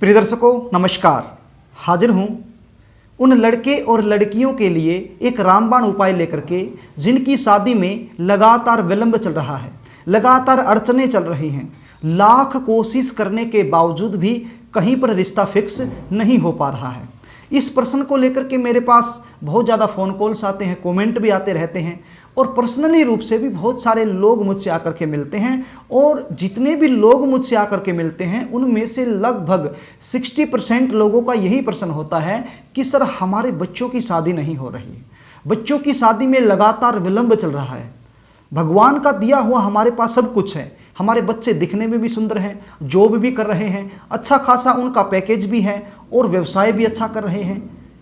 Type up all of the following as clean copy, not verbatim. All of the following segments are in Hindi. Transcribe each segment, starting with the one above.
प्रिय दर्शकों नमस्कार। हाजिर हूँ उन लड़के और लड़कियों के लिए एक रामबाण उपाय लेकर के जिनकी शादी में लगातार विलंब चल रहा है, लगातार अड़चनें चल रही हैं, लाख कोशिश करने के बावजूद भी कहीं पर रिश्ता फिक्स नहीं हो पा रहा है। इस प्रश्न को लेकर के मेरे पास बहुत ज़्यादा फ़ोन कॉल्स आते हैं, कमेंट भी आते रहते हैं और पर्सनली रूप से भी बहुत सारे लोग मुझसे आकर के मिलते हैं। और जितने भी लोग मुझसे आकर के मिलते हैं उनमें से लगभग 60% लोगों का यही प्रश्न होता है कि सर हमारे बच्चों की शादी नहीं हो रही है, बच्चों की शादी में लगातार विलंब चल रहा है। भगवान का दिया हुआ हमारे पास सब कुछ है, हमारे बच्चे दिखने में भी सुंदर हैं, जॉब भी कर रहे हैं, अच्छा खासा उनका पैकेज भी है और व्यवसाय भी अच्छा कर रहे हैं,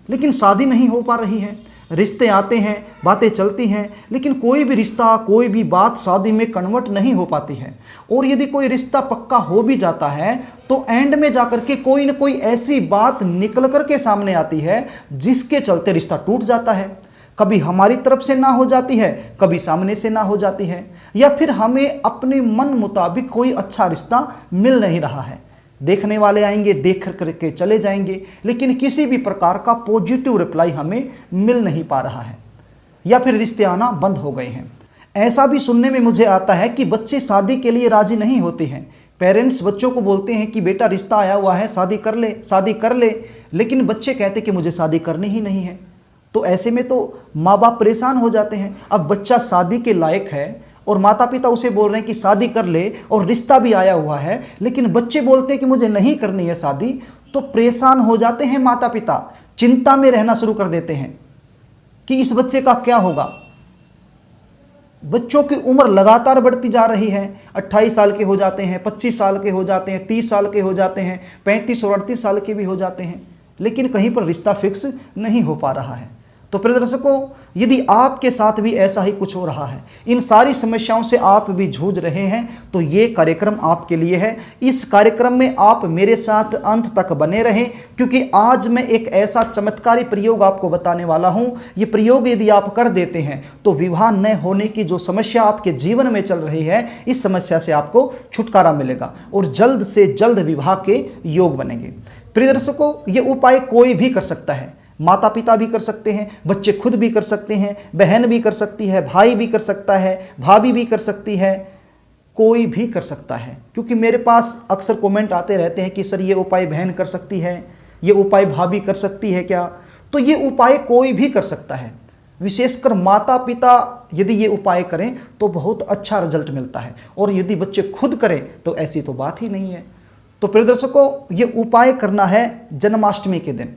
लेकिन शादी नहीं हो पा रही है। रिश्ते आते हैं, बातें चलती हैं, लेकिन कोई भी रिश्ता, कोई भी बात शादी में कन्वर्ट नहीं हो पाती है। और यदि कोई रिश्ता पक्का हो भी जाता है तो एंड में जाकर के कोई न कोई ऐसी बात निकल कर के सामने आती है जिसके चलते रिश्ता टूट जाता है। कभी हमारी तरफ से ना हो जाती है, कभी सामने से ना हो जाती है, या फिर हमें अपने मन मुताबिक कोई अच्छा रिश्ता मिल नहीं रहा है। देखने वाले आएंगे, देख करके चले जाएंगे, लेकिन किसी भी प्रकार का पॉजिटिव रिप्लाई हमें मिल नहीं पा रहा है, या फिर रिश्ते आना बंद हो गए हैं। ऐसा भी सुनने में मुझे आता है कि बच्चे शादी के लिए राजी नहीं होते हैं। पेरेंट्स बच्चों को बोलते हैं कि बेटा रिश्ता आया हुआ है, शादी कर ले, शादी कर ले, लेकिन बच्चे कहते कि मुझे शादी करनी ही नहीं है। तो ऐसे में तो माँ बाप परेशान हो जाते हैं। अब बच्चा शादी के लायक है और माता पिता उसे बोल रहे हैं कि शादी कर ले और रिश्ता भी आया हुआ है, लेकिन बच्चे बोलते हैं कि मुझे नहीं करनी है शादी। तो परेशान हो जाते हैं माता पिता, चिंता में रहना शुरू कर देते हैं कि इस बच्चे का क्या होगा। बच्चों की उम्र लगातार बढ़ती जा रही है, 28 साल के हो जाते हैं, 25 साल के हो जाते हैं, 30 साल के हो जाते हैं, 35 और 38 साल के भी हो जाते हैं, लेकिन कहीं पर रिश्ता फिक्स नहीं हो पा रहा है। तो प्रिय दर्शकों, यदि आपके साथ भी ऐसा ही कुछ हो रहा है, इन सारी समस्याओं से आप भी जूझ रहे हैं, तो ये कार्यक्रम आपके लिए है। इस कार्यक्रम में आप मेरे साथ अंत तक बने रहें, क्योंकि आज मैं एक ऐसा चमत्कारी प्रयोग आपको बताने वाला हूं। ये प्रयोग यदि आप कर देते हैं तो विवाह न होने की जो समस्या आपके जीवन में चल रही है, इस समस्या से आपको छुटकारा मिलेगा और जल्द से जल्द विवाह के योग बनेंगे। प्रिय दर्शकों, ये उपाय कोई भी कर सकता है। माता पिता भी कर सकते हैं, बच्चे खुद भी कर सकते हैं, बहन भी कर सकती है, भाई भी कर सकता है, भाभी भी कर सकती है, कोई भी कर सकता है। क्योंकि मेरे पास अक्सर कमेंट आते रहते हैं कि सर ये उपाय बहन कर सकती है, ये उपाय भाभी कर सकती है क्या? तो ये उपाय कोई भी कर सकता है। विशेषकर माता पिता यदि ये उपाय करें तो बहुत अच्छा रिजल्ट मिलता है, और यदि बच्चे खुद करें तो ऐसी तो बात ही नहीं है। तो प्रिय दर्शकों, ये उपाय करना है जन्माष्टमी के दिन।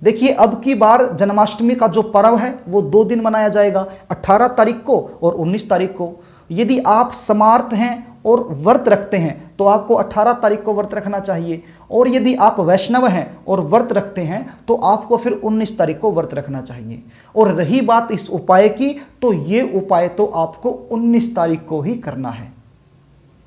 देखिए, अब की बार जन्माष्टमी का जो पर्व है वो 2 दिन मनाया जाएगा, 18 तारीख को और 19 तारीख को। यदि आप समर्थ हैं और व्रत रखते हैं तो आपको 18 तारीख को व्रत रखना चाहिए, और यदि आप वैष्णव हैं और व्रत रखते हैं तो आपको फिर 19 तारीख को व्रत रखना चाहिए। और रही बात इस उपाय की, तो ये उपाय तो आपको 19 तारीख को ही करना है।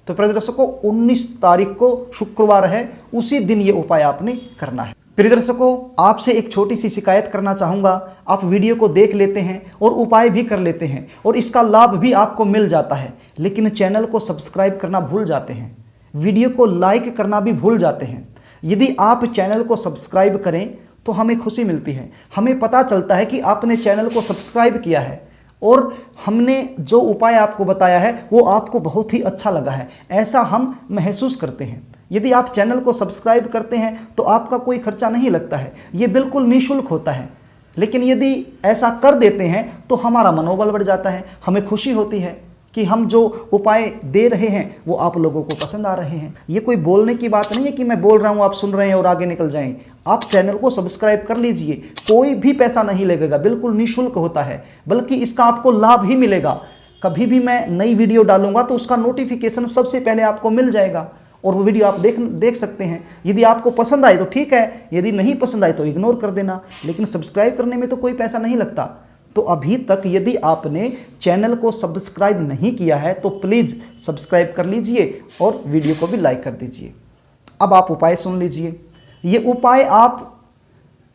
तो प्रिय दर्शकों, 19 तारीख को शुक्रवार है, उसी दिन ये उपाय आपने करना है। प्रिय दर्शकों, आपसे एक छोटी सी शिकायत करना चाहूँगा। आप वीडियो को देख लेते हैं और उपाय भी कर लेते हैं और इसका लाभ भी आपको मिल जाता है, लेकिन चैनल को सब्सक्राइब करना भूल जाते हैं, वीडियो को लाइक करना भी भूल जाते हैं। यदि आप चैनल को सब्सक्राइब करें तो हमें खुशी मिलती है, हमें पता चलता है कि आपने चैनल को सब्सक्राइब किया है और हमने जो उपाय आपको बताया है वो आपको बहुत ही अच्छा लगा है, ऐसा हम महसूस करते हैं। यदि आप चैनल को सब्सक्राइब करते हैं तो आपका कोई खर्चा नहीं लगता है, ये बिल्कुल निःशुल्क होता है। लेकिन यदि ऐसा कर देते हैं तो हमारा मनोबल बढ़ जाता है, हमें खुशी होती है कि हम जो उपाय दे रहे हैं वो आप लोगों को पसंद आ रहे हैं। ये कोई बोलने की बात नहीं है कि मैं बोल रहा हूँ, आप सुन रहे हैं और आगे निकल जाएं। आप चैनल को सब्सक्राइब कर लीजिए, कोई भी पैसा नहीं लगेगा, बिल्कुल निःशुल्क होता है, बल्कि इसका आपको लाभ ही मिलेगा। कभी भी मैं नई वीडियो डालूंगा तो उसका नोटिफिकेशन सबसे पहले आपको मिल जाएगा और वो वीडियो आप देख सकते हैं। यदि आपको पसंद आए तो ठीक है, यदि नहीं पसंद आए तो इग्नोर कर देना, लेकिन सब्सक्राइब करने में तो कोई पैसा नहीं लगता। तो अभी तक यदि आपने चैनल को सब्सक्राइब नहीं किया है तो प्लीज़ सब्सक्राइब कर लीजिए और वीडियो को भी लाइक कर दीजिए। अब आप उपाय सुन लीजिए। ये उपाय आप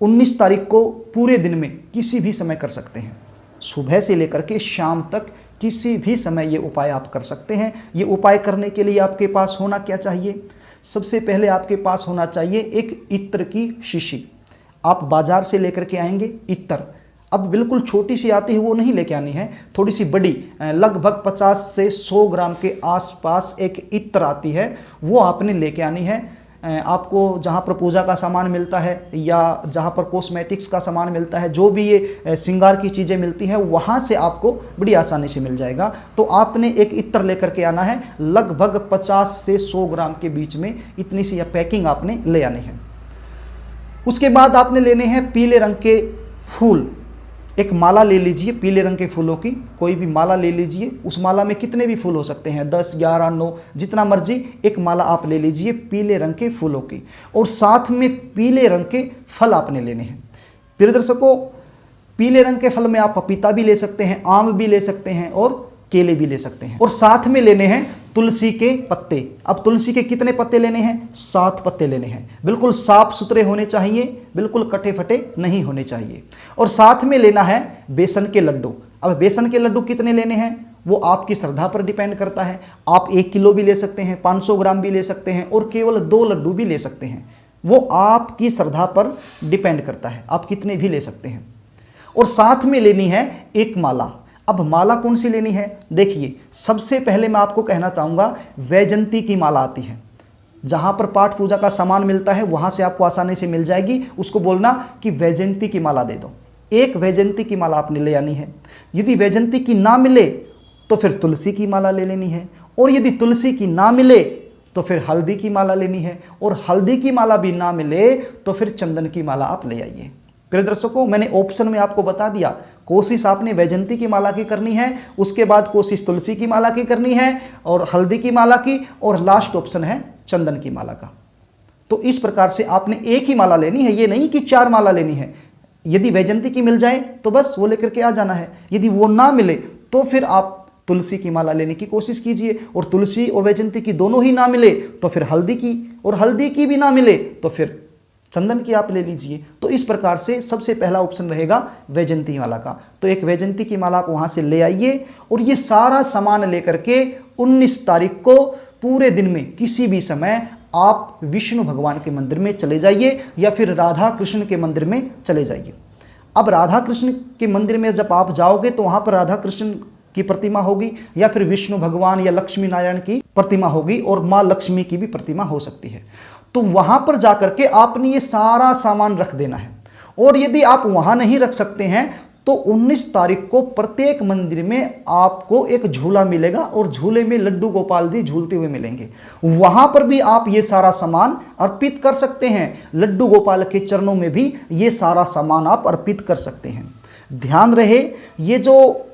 19 तारीख को पूरे दिन में किसी भी समय कर सकते हैं, सुबह से लेकर के शाम तक किसी भी समय ये उपाय आप कर सकते हैं। ये उपाय करने के लिए आपके पास होना क्या चाहिए? सबसे पहले आपके पास होना चाहिए एक इत्र की शीशी। आप बाजार से लेकर के आएंगे इत्र। अब बिल्कुल छोटी सी आती है वो नहीं लेके आनी है, थोड़ी सी बड़ी, लगभग 50 से 100 ग्राम के आसपास एक इत्र आती है, वो आपने लेके आनी है। आपको जहाँ पर पूजा का सामान मिलता है या जहाँ पर कॉस्मेटिक्स का सामान मिलता है, जो भी ये श्रृंगार की चीज़ें मिलती हैं, वहाँ से आपको बड़ी आसानी से मिल जाएगा। तो आपने एक इत्र लेकर के आना है, लगभग 50 से 100 ग्राम के बीच में इतनी सी पैकिंग आपने ले आनी है। उसके बाद आपने लेने हैं पीले रंग के फूल। एक माला ले लीजिए पीले रंग के फूलों की, कोई भी माला ले लीजिए। उस माला में कितने भी फूल हो सकते हैं, 10, 11, 9, जितना मर्जी एक माला आप ले लीजिए पीले रंग के फूलों की। और साथ में पीले रंग के फल आपने लेने हैं। प्रिय दर्शकों, पीले रंग के फल में आप पपीता भी ले सकते हैं, आम भी ले सकते हैं और केले भी ले सकते हैं। और साथ में लेने हैं तुलसी के पत्ते। अब तुलसी के कितने पत्ते लेने हैं, 7 पत्ते लेने हैं। बिल्कुल साफ सुथरे होने चाहिए, बिल्कुल कटे फटे नहीं होने चाहिए। और साथ में लेना है बेसन के लड्डू। अब बेसन के लड्डू कितने लेने हैं वो आपकी श्रद्धा पर डिपेंड करता है। आप 1 किलो भी ले सकते हैं, 500 ग्राम भी ले सकते हैं और केवल 2 लड्डू भी ले सकते हैं। वो आपकी श्रद्धा पर डिपेंड करता है, आप कितने भी ले सकते हैं। और साथ में लेनी है एक माला। अब माला कौन सी लेनी है, देखिए सबसे पहले मैं आपको कहना चाहूँगा वैजंती की माला आती है। जहाँ पर पाठ पूजा का सामान मिलता है वहाँ से आपको आसानी से मिल जाएगी। उसको बोलना कि वैजंती की माला दे दो। एक वैजंती की माला आपने ले आनी है। यदि वैजंती की ना मिले तो फिर तुलसी की माला ले लेनी है, और यदि तुलसी की ना मिले तो फिर हल्दी की माला लेनी है, और हल्दी की माला भी ना मिले तो फिर चंदन की माला आप ले आइए। प्रिय दर्शकों, मैंने ऑप्शन में आपको बता दिया, कोशिश आपने वैजंती की माला की करनी है, उसके बाद कोशिश तुलसी की माला की करनी है और हल्दी की माला की, और लास्ट ऑप्शन है चंदन की माला का। तो इस प्रकार से आपने एक ही माला लेनी है, ये नहीं कि 4 माला लेनी है। यदि वैजंती की मिल जाए तो बस वो लेकर के आ जाना है, यदि वो ना मिले तो फिर आप तुलसी की माला लेने की कोशिश कीजिए, और तुलसी और वैजंती की दोनों ही ना मिले तो फिर हल्दी की, और हल्दी की भी ना मिले तो फिर चंदन की आप ले लीजिए। तो इस प्रकार से सबसे पहला ऑप्शन रहेगा वैजंती माला का। तो एक वैजंती की माला आप वहाँ से ले आइए, और ये सारा सामान लेकर के 19 तारीख को पूरे दिन में किसी भी समय आप विष्णु भगवान के मंदिर में चले जाइए या फिर राधा कृष्ण के मंदिर में चले जाइए। अब राधा कृष्ण के मंदिर में जब आप जाओगे तो वहाँ पर राधा कृष्ण की प्रतिमा होगी, या फिर विष्णु भगवान या लक्ष्मी नारायण की प्रतिमा होगी, और माँ लक्ष्मी की भी प्रतिमा हो सकती है। तो वहां पर जाकर के आपने ये सारा सामान रख देना है। और यदि आप वहां नहीं रख सकते हैं तो 19 तारीख को प्रत्येक मंदिर में आपको एक झूला मिलेगा, और झूले में लड्डू गोपाल जी झूलते हुए मिलेंगे। वहां पर भी आप ये सारा सामान अर्पित कर सकते हैं। लड्डू गोपाल के चरणों में भी ये सारा सामान आप अर्पित कर सकते हैं। ध्यान रहे, ये जो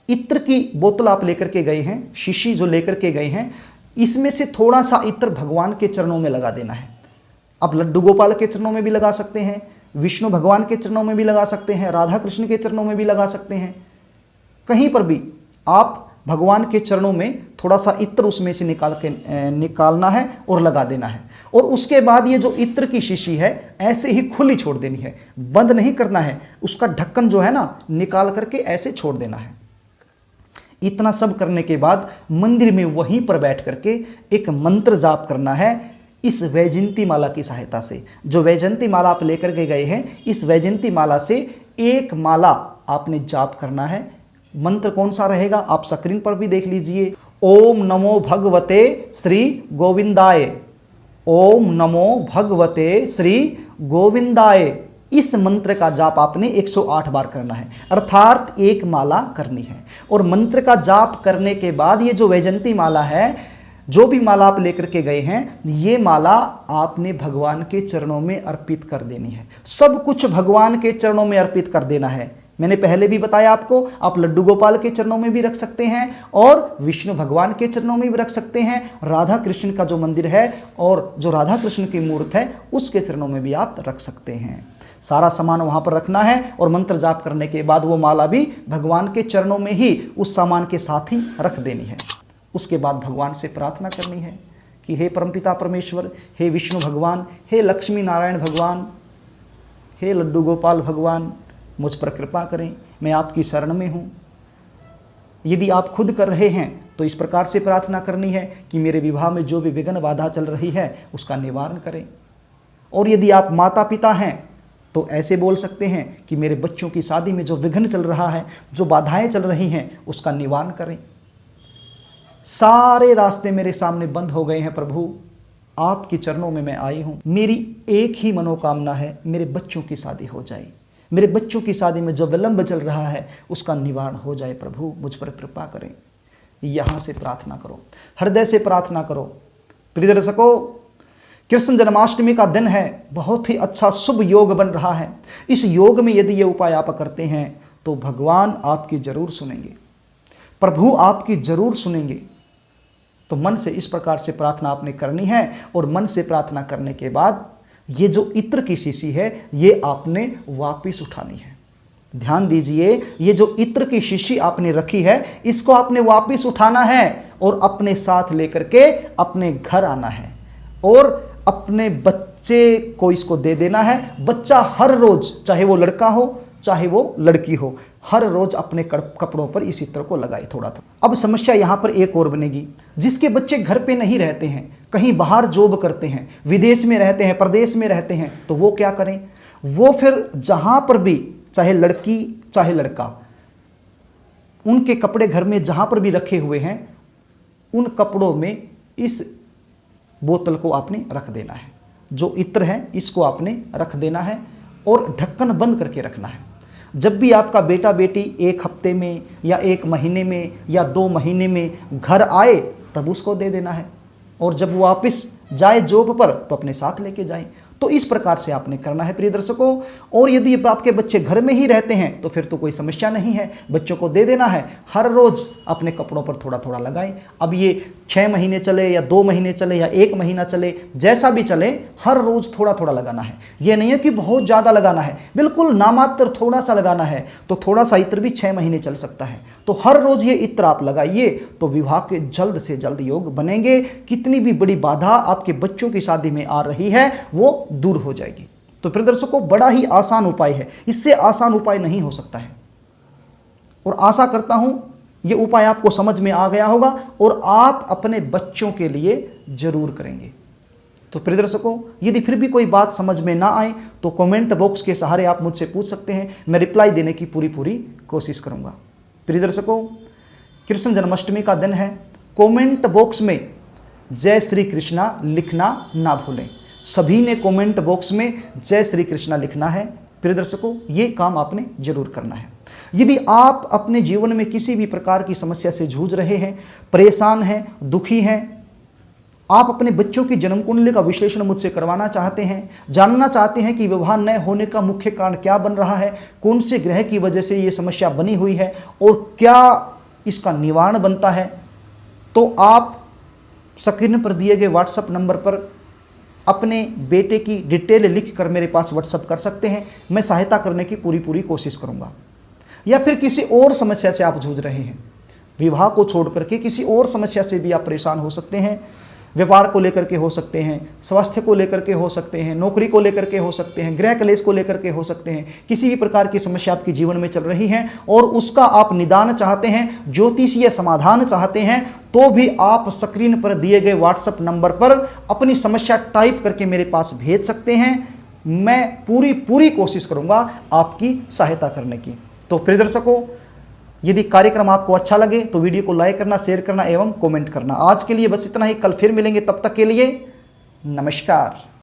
इत्र की बोतल आप लेकर के गए हैं, शीशी जो लेकर के गए हैं, इसमें से थोड़ा सा इत्र भगवान के चरणों में लगा देना है। अब लड्डू गोपाल के चरणों में भी लगा सकते हैं, विष्णु भगवान के चरणों में भी लगा सकते हैं, राधा कृष्ण के चरणों में भी लगा सकते हैं। कहीं पर भी आप भगवान के चरणों में थोड़ा सा इत्र उसमें से निकालना है और लगा देना है। और उसके बाद ये जो इत्र की शीशी है ऐसे ही खुली छोड़ देनी है, बंद नहीं करना है। उसका ढक्कन जो है ना निकाल करके ऐसे छोड़ देना है। इतना सब करने के बाद मंदिर में वहीं पर बैठ करके एक मंत्र जाप करना है इस वैजंती माला की सहायता से। जो वैजंती माला आप लेकर के गए हैं, इस वैजंती माला से एक माला आपने जाप करना है। मंत्र कौन सा रहेगा आप स्क्रीन पर भी देख लीजिए। ओम नमो भगवते श्री गोविंदाय, ओम नमो भगवते श्री गोविंदाय। इस मंत्र का जाप आपने 108 बार करना है, अर्थात एक माला करनी है। और मंत्र का जाप करने के बाद ये जो वैजंती माला है, जो भी माला आप लेकर के गए हैं, ये माला आपने भगवान के चरणों में अर्पित कर देनी है। सब कुछ भगवान के चरणों में अर्पित कर देना है। मैंने पहले भी बताया आपको, आप लड्डू गोपाल के चरणों में भी रख सकते हैं और विष्णु भगवान के चरणों में भी रख सकते हैं। राधा कृष्ण का जो मंदिर है और जो राधा कृष्ण की मूर्त है उसके चरणों में भी आप रख सकते हैं। सारा सामान वहाँ पर रखना है और मंत्र जाप करने के बाद वो माला भी भगवान के चरणों में ही उस सामान के साथ ही रख देनी है। उसके बाद भगवान से प्रार्थना करनी है कि हे परमपिता परमेश्वर, हे विष्णु भगवान, हे लक्ष्मी नारायण भगवान, हे लड्डू गोपाल भगवान, मुझ पर कृपा करें, मैं आपकी शरण में हूँ। यदि आप खुद कर रहे हैं तो इस प्रकार से प्रार्थना करनी है कि मेरे विवाह में जो भी विघ्न बाधा चल रही है उसका निवारण करें। और यदि आप माता पिता हैं तो ऐसे बोल सकते हैं कि मेरे बच्चों की शादी में जो विघ्न चल रहा है, जो बाधाएं चल रही हैं, उसका निवारण करें। सारे रास्ते मेरे सामने बंद हो गए हैं प्रभु, आपके चरणों में मैं आई हूं। मेरी एक ही मनोकामना है, मेरे बच्चों की शादी हो जाए। मेरे बच्चों की शादी में जो विलंब चल रहा है उसका निवारण हो जाए। प्रभु मुझ पर कृपा करें। यहां से प्रार्थना करो, हृदय से प्रार्थना करो। प्रिय दर्शकों, कृष्ण जन्माष्टमी का दिन है, बहुत ही अच्छा शुभ योग बन रहा है। इस योग में यदि ये उपाय आप करते हैं तो भगवान आपकी जरूर सुनेंगे, प्रभु आपकी जरूर सुनेंगे। तो मन से इस प्रकार से प्रार्थना आपने करनी है और मन से प्रार्थना करने के बाद ये जो इत्र की शीशी है ये आपने वापस उठानी है। ध्यान दीजिए, ये जो इत्र की शीशी आपने रखी है इसको आपने वापस उठाना है और अपने साथ लेकर के अपने घर आना है और अपने बच्चे को इसको दे देना है। बच्चा हर रोज, चाहे वो लड़का हो चाहे वो लड़की हो, हर रोज अपने कपड़ों पर इस इत्र को लगाए थोड़ा थोड़ा। अब समस्या यहां पर एक और बनेगी, जिसके बच्चे घर पे नहीं रहते हैं, कहीं बाहर जॉब करते हैं, विदेश में रहते हैं, प्रदेश में रहते हैं, तो वो क्या करें? वो फिर जहां पर भी, चाहे लड़की चाहे लड़का, उनके कपड़े घर में जहां पर भी रखे हुए हैं उन कपड़ों में इस बोतल को आपने रख देना है। जो इत्र है इसको आपने रख देना है और ढक्कन बंद करके रखना है। जब भी आपका बेटा बेटी 1 हफ्ते में या 1 महीने में या 2 महीने में घर आए तब उसको दे देना है और जब वो वापस जाए जॉब पर तो अपने साथ लेके जाए। तो इस प्रकार से आपने करना है प्रिय दर्शकों। और यदि आपके बच्चे घर में ही रहते हैं तो फिर तो कोई समस्या नहीं है, बच्चों को दे देना है, हर रोज अपने कपड़ों पर थोड़ा थोड़ा लगाएं। अब ये 6 महीने चले या 2 महीने चले या 1 महीना चले, जैसा भी चले, हर रोज थोड़ा थोड़ा लगाना है। ये नहीं है कि बहुत ज़्यादा लगाना है, बिल्कुल नामात्र थोड़ा सा लगाना है। तो थोड़ा सा इत्र भी 6 महीने चल सकता है। तो हर रोज ये इत्र आप लगाइए तो विवाह के जल्द से जल्द योग बनेंगे। कितनी भी बड़ी बाधा आपके बच्चों की शादी में आ रही है वो दूर हो जाएगी। तो प्रिय दर्शकों, बड़ा ही आसान उपाय है, इससे आसान उपाय नहीं हो सकता है। और आशा करता हूं ये उपाय आपको समझ में आ गया होगा और आप अपने बच्चों के लिए जरूर करेंगे। तो प्रिय दर्शकों, यदि फिर भी कोई बात समझ में ना आए तो कमेंट बॉक्स के सहारे आप मुझसे पूछ सकते हैं, मैं रिप्लाई देने की पूरी कोशिश करूंगा। प्रिय दर्शकों, कृष्ण जन्माष्टमी का दिन है, कमेंट बॉक्स में जय श्री कृष्णा लिखना ना भूलें। सभी ने कमेंट बॉक्स में जय श्री कृष्णा लिखना है। प्रिय दर्शकों, ये काम आपने जरूर करना है। यदि आप अपने जीवन में किसी भी प्रकार की समस्या से जूझ रहे हैं, परेशान हैं, दुखी हैं, आप अपने बच्चों की जन्म कुंडली का विश्लेषण मुझसे करवाना चाहते हैं, जानना चाहते हैं कि विवाह न होने का मुख्य कारण क्या बन रहा है, कौन से ग्रह की वजह से ये समस्या बनी हुई है और क्या इसका निवारण बनता है, तो आप स्क्रीन पर दिए गए व्हाट्सएप नंबर पर अपने बेटे की डिटेल लिख कर मेरे पास व्हाट्सएप कर सकते हैं। मैं सहायता करने की पूरी कोशिश करूंगा। या फिर किसी और समस्या से आप जूझ रहे हैं, विवाह को छोड़ करके किसी और समस्या से भी आप परेशान हो सकते हैं। व्यापार को लेकर के हो सकते हैं, स्वास्थ्य को लेकर के हो सकते हैं, नौकरी को लेकर के हो सकते हैं, गृह कलेश को लेकर के हो सकते हैं। किसी भी प्रकार की समस्या आपके जीवन में चल रही है और उसका आप निदान चाहते हैं, ज्योतिषीय समाधान चाहते हैं, तो भी आप स्क्रीन पर दिए गए व्हाट्सएप नंबर पर अपनी समस्या टाइप करके मेरे पास भेज सकते हैं। मैं पूरी कोशिश करूंगा आपकी सहायता करने की। तो प्रिय दर्शकों, यदि कार्यक्रम आपको अच्छा लगे तो वीडियो को लाइक करना, शेयर करना एवं कमेंट करना। आज के लिए बस इतना ही, कल फिर मिलेंगे, तब तक के लिए नमस्कार।